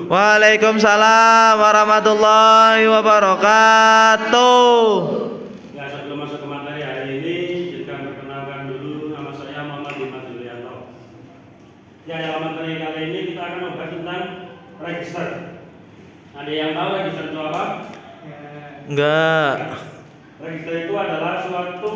Waalaikumsalam warahmatullahi wabarakatuh. Ya, sebelum masuk ke materi hari ini, izinkan perkenalkan dulu, nama saya Muhammad Dimas Julianto. Ya, dalam materi kali ini kita akan membahas tentang register. Ada yang tahu register itu apa? Enggak. Register itu adalah suatu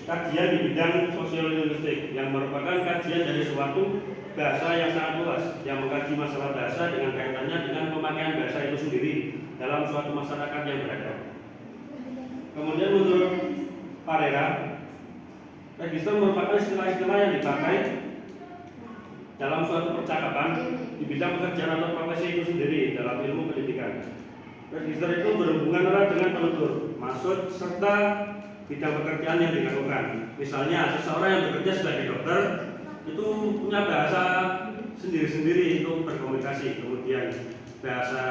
kajian di bidang sosiolinguistik yang merupakan kajian dari suatu bahasa yang sangat luas, yang mengkaji masalah bahasa dengan kaitannya dengan pemakaian bahasa itu sendiri dalam suatu masyarakat yang beragam. Kemudian menurut Parera, register merupakan istilah-istilah yang dipakai dalam suatu percakapan di bidang pekerjaan atau profesi itu sendiri dalam ilmu pendidikan. Register itu berhubungan erat dengan penutur, maksud serta bidang pekerjaan yang dilakukan. Misalnya seseorang yang bekerja sebagai dokter itu punya bahasa sendiri-sendiri itu berkomunikasi. Kemudian bahasa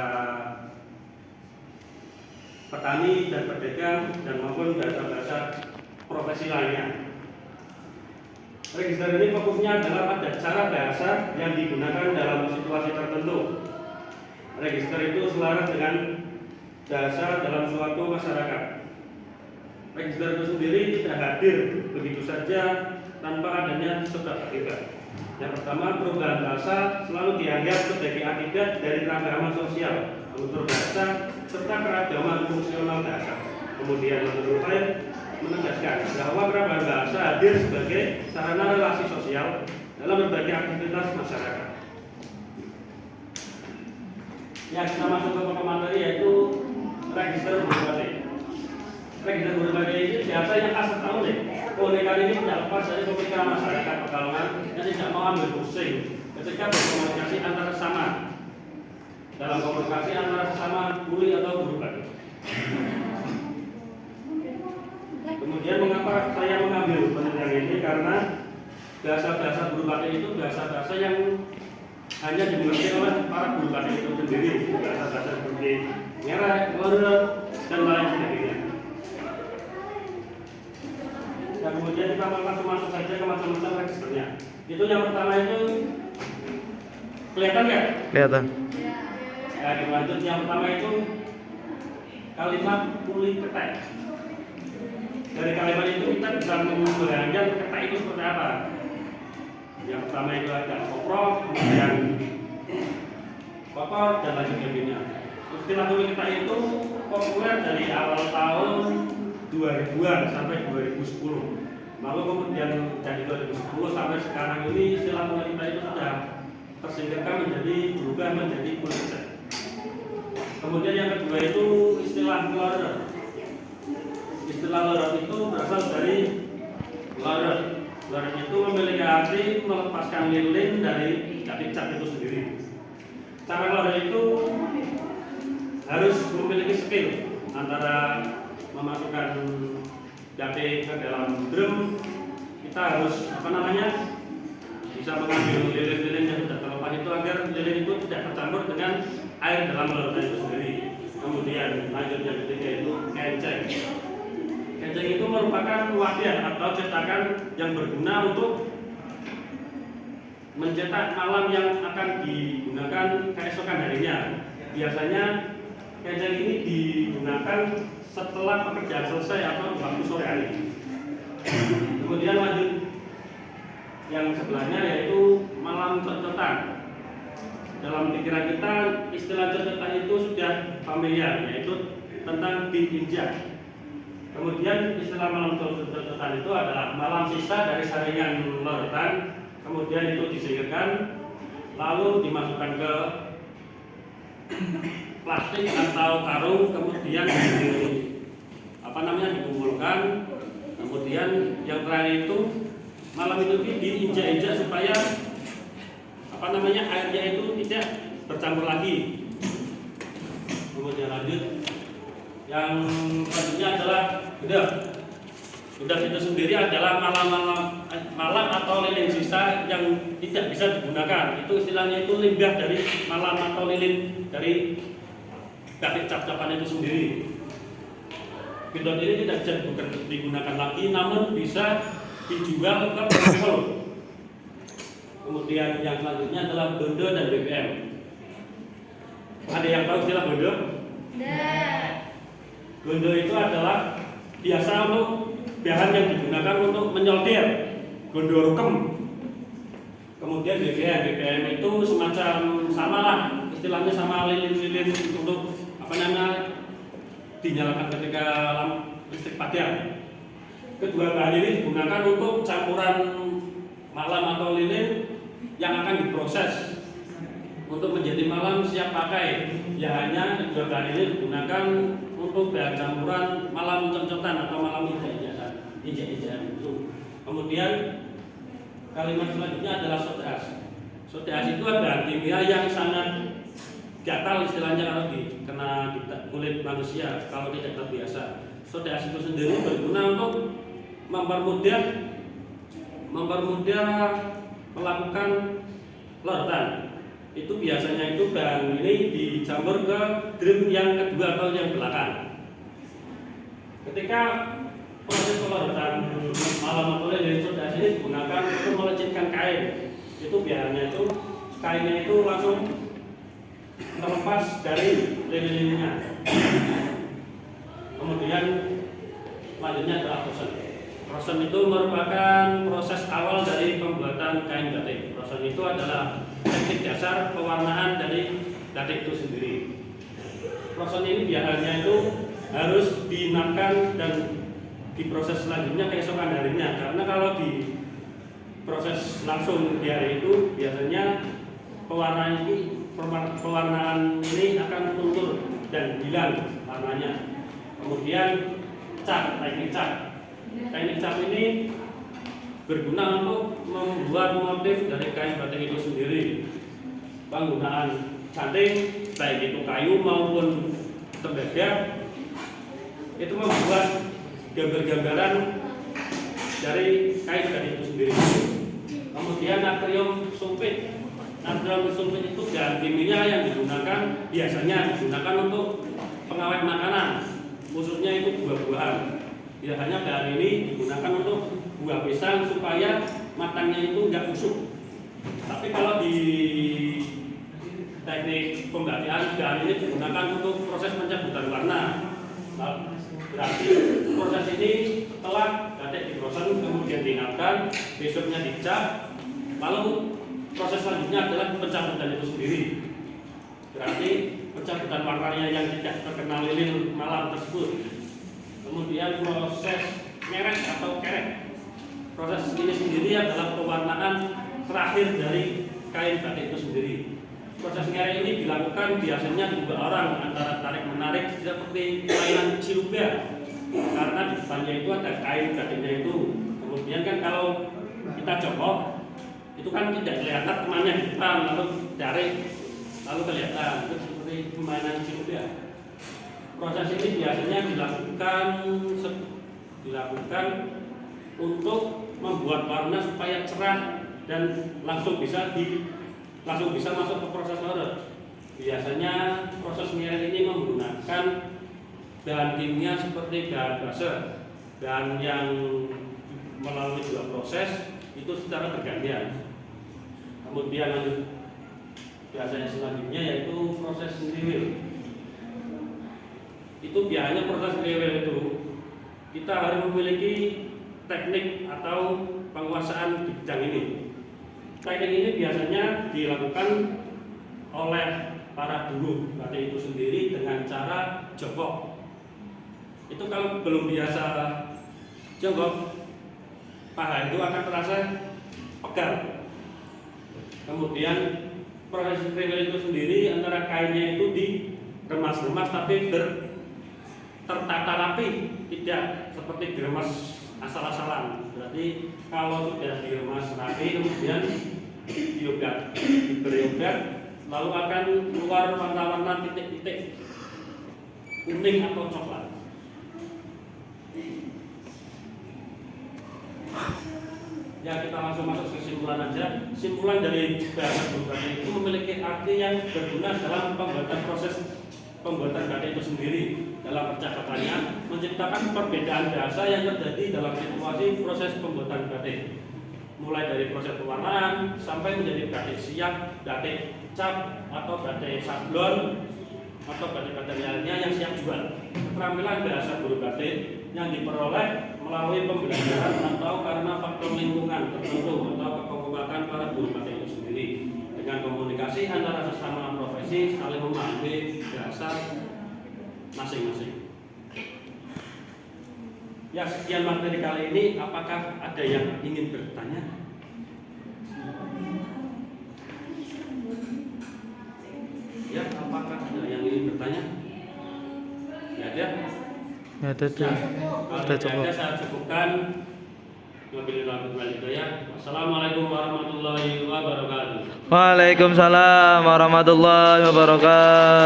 petani dan pedagang dan maupun bahasa-bahasa profesi lainnya. Register ini fokusnya adalah pada cara bahasa yang digunakan dalam situasi tertentu. Register itu selaras dengan bahasa dalam suatu masyarakat. Register itu sendiri tidak hadir begitu saja tanpa adanya sebab akibat. Yang pertama, perubahan bahasa selalu dianggap sebagai akibat dari keragaman sosial, kultur bahasa, serta keragaman fungsional bahasa. Kemudian menurut White menegaskan bahwa perubahan bahasa hadir sebagai sarana relasi sosial dalam berbagai aktivitas masyarakat. Yang kita masuk ke materi yaitu register berbagi. Register berbagi ini biasanya asal tahu deh. Keunikan ini tidak lepas dari pemikiran masyarakat Pekalongan yang tidak mau ambil pusing ketika berkomunikasi antara sesama. Dalam komunikasi antara sesama kuli atau guru tadi. Kemudian mengapa saya mengambil penelitian ini, karena bahasa-bahasa guru batik itu bahasa-bahasa yang hanya dimengerti oleh para guru batik itu sendiri, bahasa-bahasa seperti ngerek, lorot, dan lain sebagainya. Dan kemudian kita langsung masuk saja ke macam-macam registernya. Itu yang pertama itu kelihatan nggak? Kelihatan. Ya, dilanjut yang pertama itu kalimat kuli ketek. Dari kalimat itu kita bisa membayangkan ketek itu seperti apa. Yang pertama itu ada koprol, kemudian kotor, dan lain sebagainya. Istilah kuli ketek itu populer dari awal tahun 2000-an sampai 2010. Lalu kemudian dari 2010 sampai sekarang ini istilah kuli ketek itu sudah tersingkirkan berubah menjadi kuli ketek. Kemudian yang kedua itu istilah lorot. Istilah lorot itu berasal dari lorot. Lorot itu memiliki arti melepaskan lilin dari cat itu sendiri. Cara lorot itu harus memiliki skill antara memasukkan jati ke dalam drum. Kita harus bisa mengambil lilin-lilin yang sudah terlepas itu agar lilin itu tidak tercampur dengan air dalam lorot itu sendiri. Kemudian lanjut yang ketiga itu kenceng. Kenceng itu merupakan wadah atau cetakan yang berguna untuk mencetak malam yang akan digunakan keesokan harinya. Biasanya kenceng ini digunakan setelah pekerjaan selesai atau waktu sore hari. Kemudian lanjut yang sebelahnya yaitu malam cocotan. Dalam pikiran kita istilah cocotan itu sudah familiar, yaitu tentang diinjak. Kemudian istilah malam cocotan itu adalah malam sisa dari saringan lorotan. Kemudian itu disingkirkan, lalu dimasukkan ke plastik atau karung, kemudian dikumpulkan. Kemudian yang terakhir itu malam itu diinjak-injak supaya airnya itu tidak bercampur lagi. Kemudian lanjut yang selanjutnya adalah bedak. Bedak itu sendiri adalah malam atau lilin sisa yang tidak bisa digunakan. Itu istilahnya itu limbah dari malam atau lilin dari batik cap-capan itu sendiri. Bedak ini tidak bisa digunakan lagi, namun bisa dijual ke penjual. Kemudian yang selanjutnya adalah bondo dan BBM. Ada yang tahu istilah gondo? Enggak. Gondo itu adalah biasa untuk bahan yang digunakan untuk menyolder, gondo rukem. Kemudian BBM itu semacam sama lah, istilahnya sama lilin-lilin untuk apa namanya dinyalakan ketika listrik padam. Kedua bahan ini digunakan untuk campuran malam atau lilin yang akan diproses untuk menjadi malam siap pakai. Ya hanya kedua bahan ini digunakan untuk bahan campuran malam concotan atau malam ijak-ijakan itu. Kemudian kalimat selanjutnya adalah soda as. Soda as itu bahan kimia yang sangat gatal istilahnya kalau dikena kulit manusia kalau tidak terbiasa. Soda as itu sendiri berguna untuk mempermudah melakukan larutan. Itu biasanya itu bahan ini dicampur ke drum yang kedua atau yang belakang. Ketika proses pelarutan malam atau dari soda as ini digunakan untuk melecitkan kain, itu biasanya itu kainnya itu langsung terlepas dari lilin-lilinnya. Kemudian selanjutnya adalah frozen. Frozen itu merupakan proses awal dari pembuatan kain batik. Frozen itu adalah teknik dasar pewarnaan dari batik itu sendiri. Frozen ini biasanya itu harus diinapkan dan diproses selanjutnya keesokan harinya, karena kalau diproses langsung di hari itu biasanya pewarnaan ini akan luntur dan hilang warnanya. Kemudian teknik cat ini berguna untuk membuat motif dari kain batik itu sendiri. Penggunaan canting baik itu kayu maupun tembaga itu membuat gambar-gambaran dari kain batik itu sendiri. Kemudian natrium sulfit. Natrium sulfit itu bahan kimia yang biasanya digunakan untuk pengawet makanan, khususnya itu buah-buahan. Biasanya bahan ini digunakan untuk buah pisang supaya matangnya itu enggak busuk. Tapi kalau di teknik pembatikan bahan ini digunakan untuk proses pencabutan warna. Berarti proses ini setelah batik diproses kemudian diinapkan, besoknya dicat, lalu proses selanjutnya adalah pencabutan itu sendiri. Berarti pencabutan warnanya yang tidak terkena lilin malam tersebut. Kemudian proses merek atau kerek. Proses ini sendiri adalah pewarnaan terakhir dari kain batik itu sendiri. Proses ngerek ini dilakukan biasanya dua orang antara tarik menarik seperti mainan cilubya, karena di depannya itu ada kain batiknya itu. Kemudian kan kalau kita copot itu kan tidak kelihatan temannya di depan, lalu tarik lalu kelihatan, itu seperti mainan cilubya. Proses ini biasanya dilakukan untuk membuat warna supaya cerah dan langsung bisa masuk ke proses layer. Biasanya proses ngerek ini menggunakan bahan kimia seperti bahan base, bahan yang melalui dua proses itu secara bergantian. Kemudian lanjut biasanya selanjutnya yaitu proses ngriwil. Itu biasanya proses ngriwil itu kita harus memiliki teknik atau penguasaan di bidang ini. Teknik ini biasanya dilakukan oleh para buruh batik itu sendiri dengan cara jongkok. Itu kalau belum biasa jongkok, paha itu akan terasa pegal. Kemudian proses ngriwil itu sendiri antara kainnya itu diremas-remas tapi tertata rapi, tidak seperti diremas asal-asalan. Berarti kalau sudah diremas rapi kemudian diberi obat, lalu akan keluar warna-warna titik-titik kuning atau coklat. Ya, kita langsung masuk ke kesimpulan aja. Simpulan dari bahasa batik itu memiliki arti yang berguna dalam proses pembuatan batik itu sendiri. Dalam percakapannya menciptakan perbedaan bahasa yang terjadi dalam situasi proses pembuatan batik. mulai dari proses pewarnaan sampai menjadi batik siap, batik cap atau batik sablon atau batik-batik lainnya yang siap jual. Keterampilan bahasa guru batik yang diperoleh melalui pembelajaran atau karena faktor lingkungan tertentu atau kekuatan para guru batik itu sendiri, dengan komunikasi antara sesama profesi saling memahami bahasa masing-masing. Ya, sekian materi kali ini. Apakah ada yang ingin bertanya? Ya, apakah ada yang ingin bertanya? Ya, ada. Ya, ada. Kalau Sudah tidak cukup. ada, saya cukupkan. Wassalamualaikum warahmatullahi wabarakatuh. Waalaikumsalam warahmatullahi wabarakatuh.